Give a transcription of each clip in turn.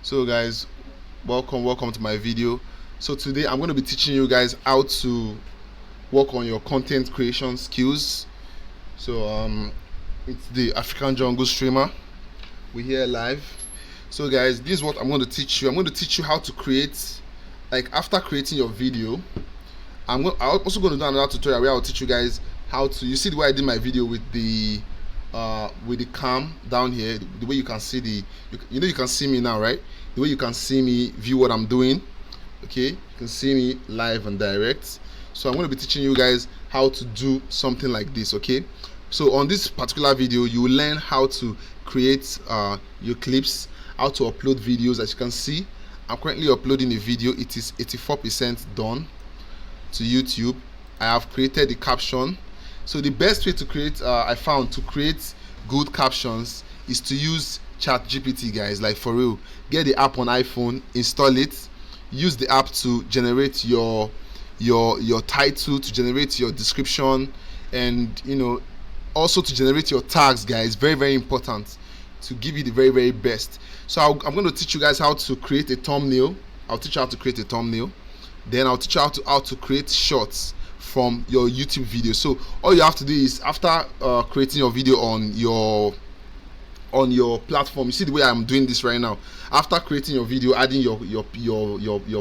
So guys, welcome to my video. So today I'm going to be teaching you guys how to work on your content creation skills. So it's the African Jungle Streamer. We're here live. So guys, this is what I'm going to teach you. I'm going to teach you how to create, like after creating your video, I'm also going to do another tutorial where I'll teach you guys how to, you see the way I did my video with the cam down here, the way you can see you can see me now, right? The way you can see me view what I'm doing. Okay, you can see me live and direct. So I'm going to be teaching you guys how to do something like this. Okay, so on this particular video you will learn how to create your clips, how to upload videos. As you can see, I'm currently uploading a video. It is 84% done to YouTube. I have created the caption. So the best way to create, I found, to create good captions is to use ChatGPT, guys. Like, for real, get the app on iPhone, install it, use the app to generate your title, to generate your description, and also to generate your tags, guys. Very important to give you the very best. So I'm going to teach you guys how to create a thumbnail. I'll teach you how to create a thumbnail. Then I'll teach you how to create shorts from your YouTube video. So all you have to do is, after creating your video on your platform, you see the way I'm doing this right now. After creating your video, adding your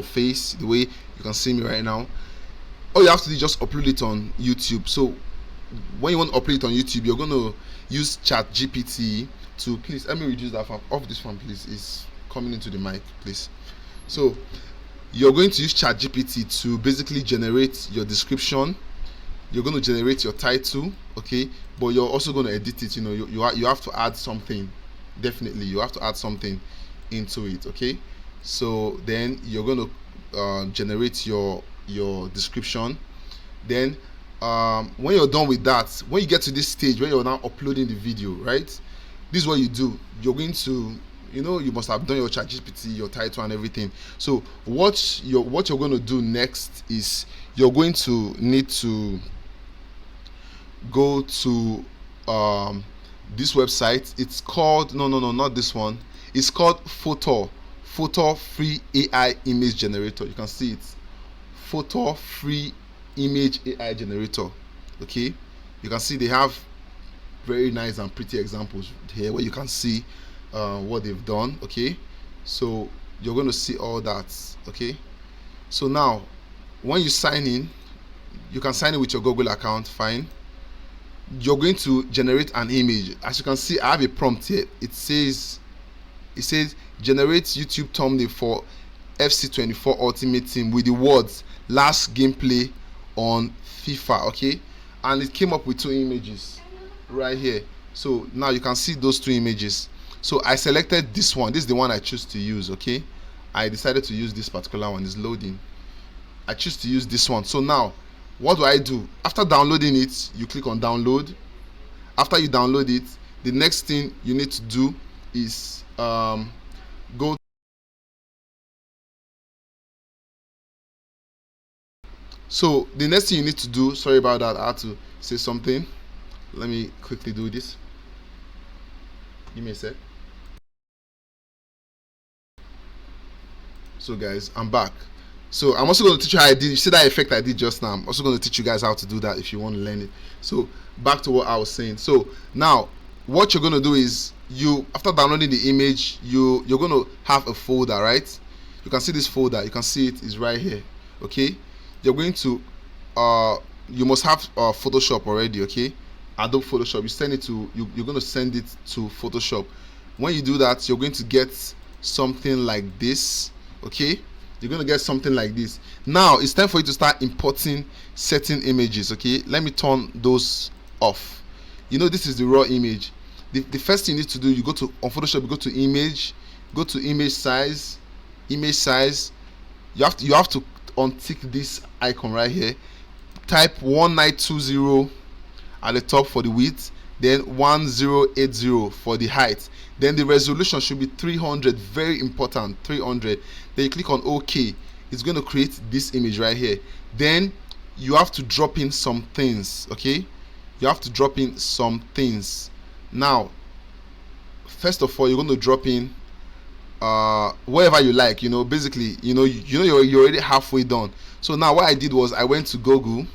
face, the way you can see me right now, all you have to do is just upload it on YouTube. So when you want to upload it on YouTube, you're going to use ChatGPT to, please let me reduce that fan off. This one, please, is coming into the mic, please. So you're going to use ChatGPT to basically generate your description. You're going to generate your title, okay, but you're also going to edit it. You have to add something. Definitely you have to add something into it, okay. So then you're going to generate your description. Then when you're done with that, when you get to this stage where you're now uploading the video, right, this is what you do. You're going to, you must have done your ChatGPT, your title and everything. So what you're going to do next is you're going to need to go to this website. It's called, no, not this one. It's called Photo Free AI Image Generator. You can see it, Photo Free Image AI Generator. Okay, you can see they have very nice and pretty examples here where you can see what they've done. Okay, so you're going to see all that. Okay, so now when you sign in, you can sign in with your Google account. Fine. You're going to generate an image. As you can see, I have a prompt here. It says generate YouTube thumbnail for FC24 Ultimate Team with the words last gameplay on FIFA. Okay, and it came up with two images right here. So now you can see those two images. So I selected this one. This is the one I choose to use. Okay, I decided to use this particular one. It's loading. I choose to use this one. So now what do? After downloading it, you click on download. After you download it, the next thing you need to do is go. So the next thing you need to do, sorry about that, I had to say something. Let me quickly do this. Give me a sec. So guys, I'm back. So I'm also going to teach you how I did. You see that effect I did just now? I'm also going to teach you guys how to do that if you want to learn it. So back to what I was saying. So now what you're going to do is, after downloading the image, you're going to have a folder, right? You can see this folder. You can see it is right here. Okay, you're going to you must have Photoshop already. Okay, Adobe Photoshop. You send it to you're going to send it to Photoshop. When you do that, you're going to get something like this. Okay, you're going to get something like this. Now it's time for you to start importing certain images. Okay, let me turn those off. This is the raw image. The first thing you need to do, you go to on Photoshop, you go to image, go to image size. You have to untick this icon right here. Type 1920 at the top for the width, then 1080 for the height. Then the resolution should be 300. Very important, 300. Then you click on OK. It's going to create this image right here. Then you have to drop in some things. Okay, you have to drop in some things. Now first of all, you're going to drop in wherever you like, you know. Basically, you're already halfway done. So now what I did was I went to Google,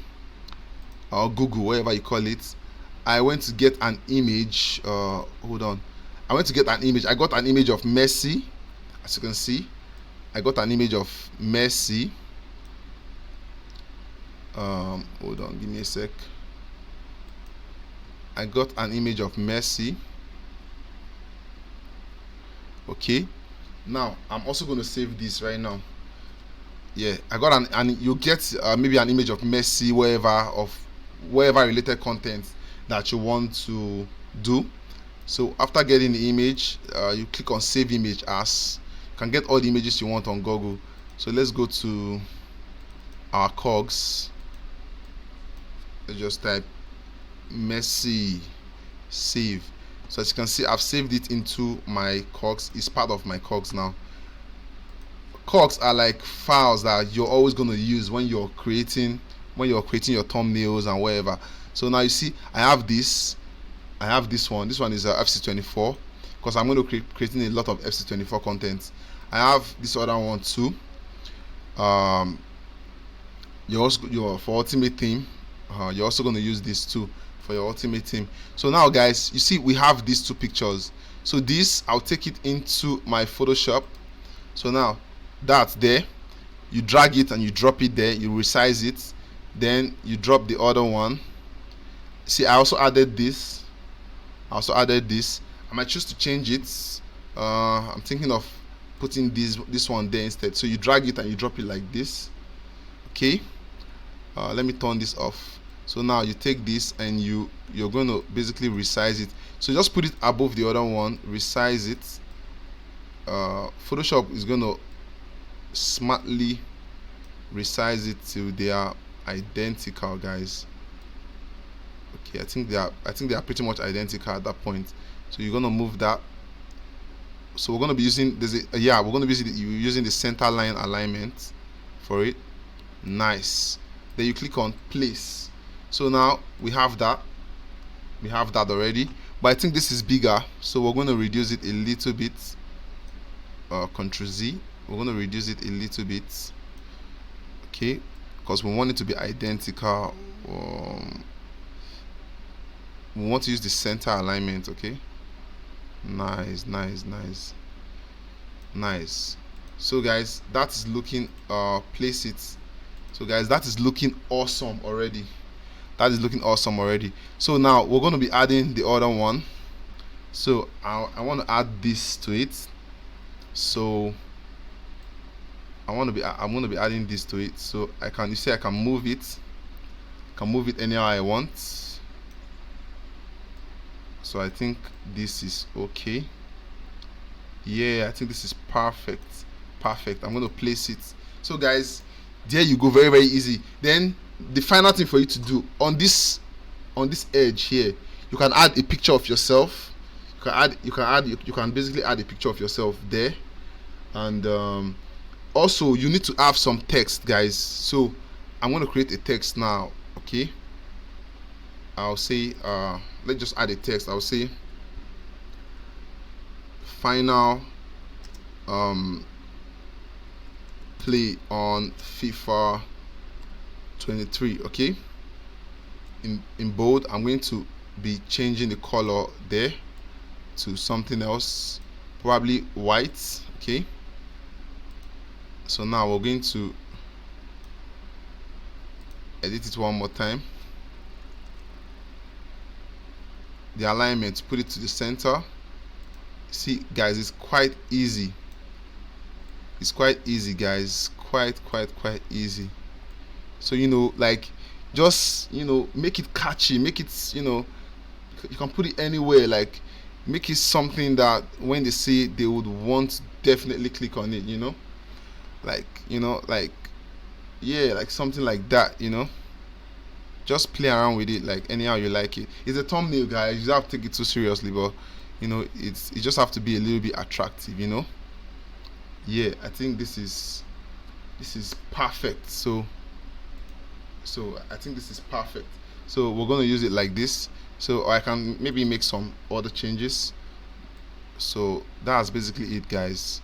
or Google, whatever you call it. I went to get an image. Hold on. I went to get an image. I got an image of Messi. As you can see, I got an image of Messi. Hold on, give me a sec. I got an image of Messi. Okay. Now I'm also going to save this right now. Yeah, I got and you get maybe an image of Messi, wherever related content that you want to do. So after getting the image, you click on save image as. You can get all the images you want on Google. So let's go to our cogs. Let's just type Messi, save. So as you can see, I've saved it into my cogs. It's part of my cogs now. Cogs are like files that you're always going to use when you're creating your thumbnails and whatever. So now you see I have this one. This one is FC24 because I'm going to creating a lot of FC24 content. I have this other one too. You're for ultimate theme. You're also going to use this too for your ultimate theme. So now guys, you see we have these two pictures. So this, I'll take it into my Photoshop. So now that's there, you drag it and you drop it there, you resize it, then you drop the other one. See, I also added this. I might choose to change it. I'm thinking of putting this one there instead. So you drag it and you drop it like this. Okay. Let me turn this off. So now you take this and you're going to basically resize it. So just put it above the other one, resize it. Photoshop is going to smartly resize it till they are identical, guys. Okay, I think they are pretty much identical at that point. So you're gonna move that. So we're gonna be using we're gonna be using the center line alignment for it. Nice. Then you click on place. So now we have that already, but I think this is bigger, so we're going to reduce it a little bit. Ctrl Z. We're going to reduce it a little bit, okay, because we want it to be identical. We want to use the center alignment. Okay, nice. So guys, that is looking place it. So guys, that is looking awesome already. So now we're going to be adding the other one. So I want to add this to it. So I'm going to be adding this to it. So I can move it. Anyhow I want. So I think this is okay. Yeah, I think this is perfect. I'm going to place it. So guys, there you go. Very easy. Then the final thing for you to do on this edge here, you can add a picture of yourself. You can basically add a picture of yourself there. And also you need to have some text, guys. So I'm going to create a text now. Okay, I'll say let's just add a text. I'll say final play on FIFA 23. Okay, in bold, I'm going to be changing the color there to something else, probably white. Okay, so now we're going to edit it one more time. The alignment, put it to the center. See guys, it's quite easy. Guys, quite easy. So like, just make it catchy, make it, you can put it anywhere. Like, make it something that when they see it, they would want to definitely click on it. Like, yeah, like something like that. Just play around with it like anyhow you like it. It's a thumbnail, guys. You don't have to take it too seriously, but it just have to be a little bit attractive. Yeah, I think this is perfect. So I think this is perfect. So we're going to use it like this. So I can maybe make some other changes. So that's basically it, guys.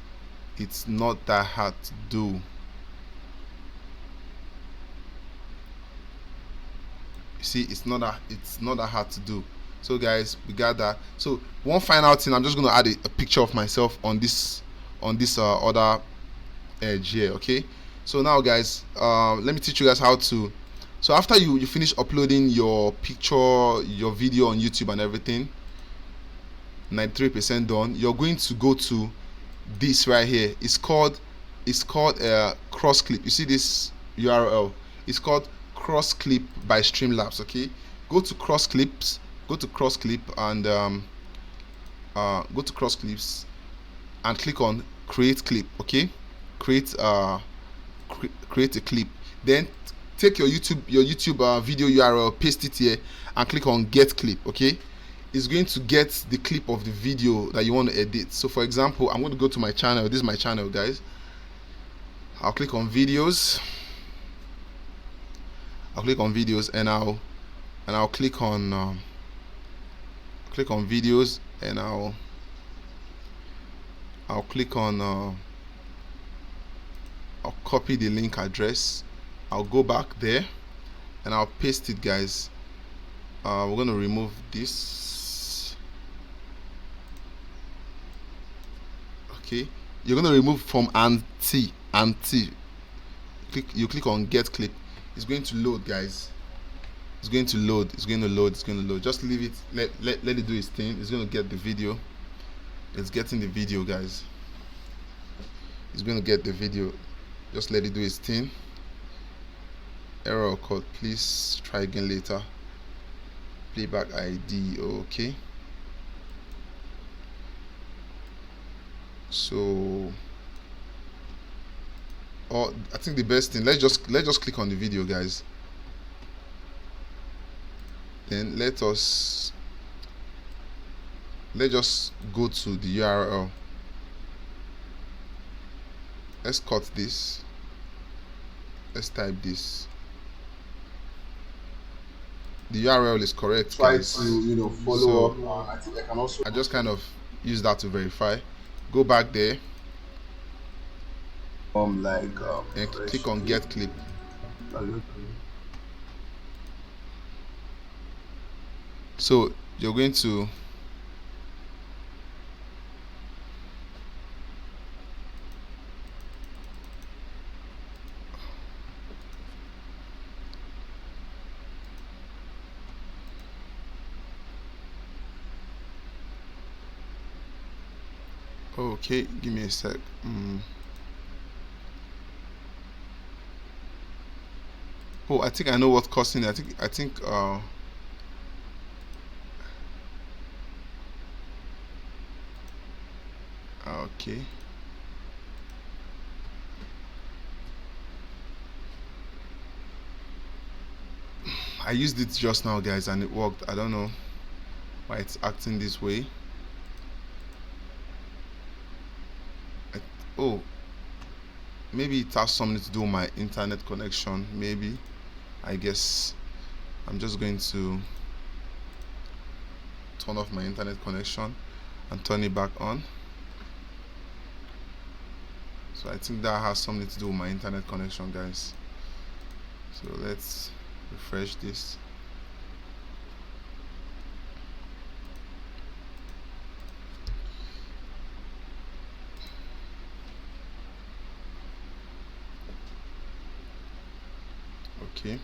It's not that hard to do. You see, it's not that hard to do. So guys, we got that. So one final thing, I'm just going to add a picture of myself on this other edge here. Okay, so now guys, let me teach you guys how to. So after you finish uploading your picture, your video on YouTube and everything, 93% done, you're going to go to this right here. It's called cross clip. You see this URL? It's called cross clip by Streamlabs. Okay, go to cross clips, go to cross clip, and go to cross clips and click on create clip. Okay, create create a clip. Then take your YouTube video URL, paste it here, and click on get clip. Okay, it's going to get the clip of the video that you want to edit. So for example, I'm going to go to my channel. This is my channel, guys. I'll click on videos. I'll click on videos, and I'll click on videos, and I'll click on I'll copy the link address. I'll go back there and I'll paste it, guys. We're going to remove this. Okay, you're going to remove from anti. You click on get clip. It's going to load, guys. It's going to load. Just leave it. Let it do its thing. It's going to get the video. It's getting the video, guys. It's going to get the video. Just let it do its thing. Error code, please try again later. Playback ID. Okay, so I think the best thing, let's just click on the video, guys. Then let's just go to the URL. Let's cut this. Let's type this. The URL is correct, guys. Try to follow up. I think I can also. I just kind of use that to verify. Go back there. And click on get clip. So you're going to okay, give me a sec. Oh, I think I know what's causing it. I think okay. I used it just now, guys, and it worked. I don't know why it's acting this way. Oh, maybe it has something to do with my internet connection. Maybe, I guess I'm just going to turn off my internet connection and turn it back on. So I think that has something to do with my internet connection, guys. So let's refresh this. Okay,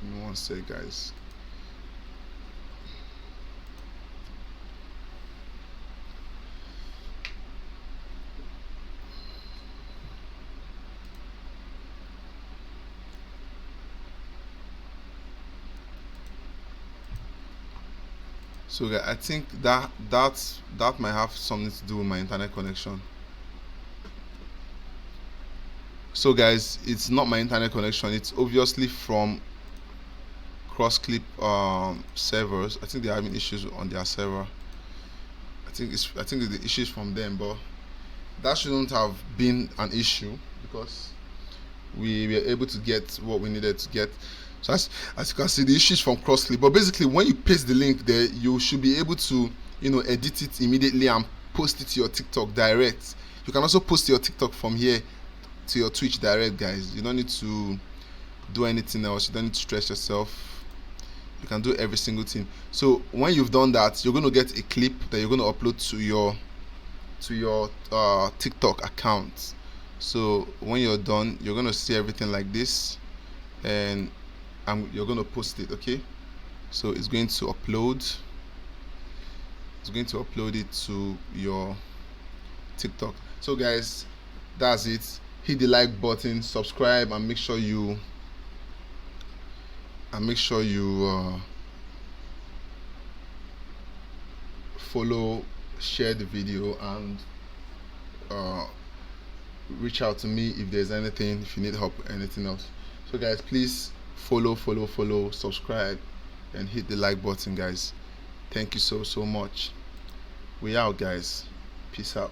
give me one sec, guys. So guys, I think that might have something to do with my internet connection. So guys, it's not my internet connection. It's obviously from crossclip servers. I think they're having issues on their server. I think the issues from them, but that shouldn't have been an issue because we were able to get what we needed to get. So as you can see, the issues from crossclip. But basically, when you paste the link there, you should be able to edit it immediately and post it to your TikTok direct. You can also post your TikTok from here to your Twitch direct, guys. You don't need to do anything else. You don't need to stress yourself. You can do every single thing. So when you've done that, you're going to get a clip that you're going to upload to your TikTok account. So when you're done, you're going to see everything like this, and you're going to post it. Okay, so it's going to upload it to your TikTok. So guys, that's it. Hit the like button, subscribe, and make sure you follow, share the video, and uh, reach out to me if there's anything, if you need help, anything else. So guys, please follow, subscribe, and hit the like button, guys. Thank you so much. We out, guys. Peace out.